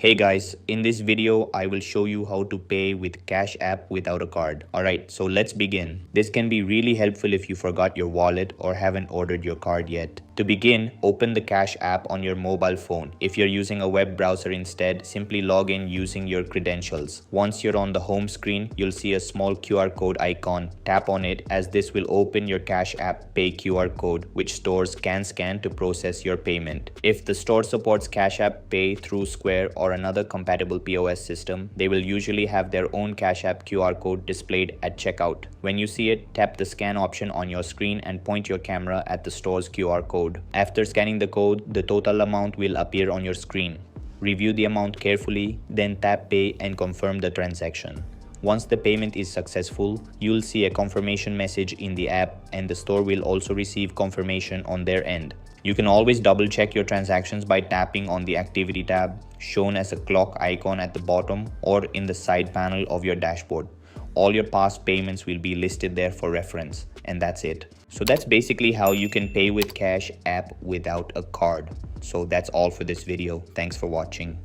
Hey guys, in this video, I will show you how to pay with Cash App without a card. Alright, so let's begin. This can be really helpful if you forgot your wallet or haven't ordered your card yet. To begin, open the Cash App on your mobile phone. If you're using a web browser instead, simply log in using your credentials. Once you're on the home screen, you'll see a small QR code icon. Tap on it as this will open your Cash App Pay QR code, which stores can scan to process your payment. If the store supports Cash App Pay through Square or another compatible POS system, they will usually have their own Cash App QR code displayed at checkout. When you see it, tap the scan option on your screen and point your camera at the store's QR code. After scanning the code, the total amount will appear on your screen. Review the amount carefully, then tap Pay and confirm the transaction. Once the payment is successful, you'll see a confirmation message in the app, and the store will also receive confirmation on their end. You can always double check your transactions by tapping on the Activity tab, shown as a clock icon at the bottom or in the side panel of your dashboard. All your past payments will be listed there for reference, and that's it. So that's basically how you can pay with Cash App without a card. So that's all for this video. Thanks for watching.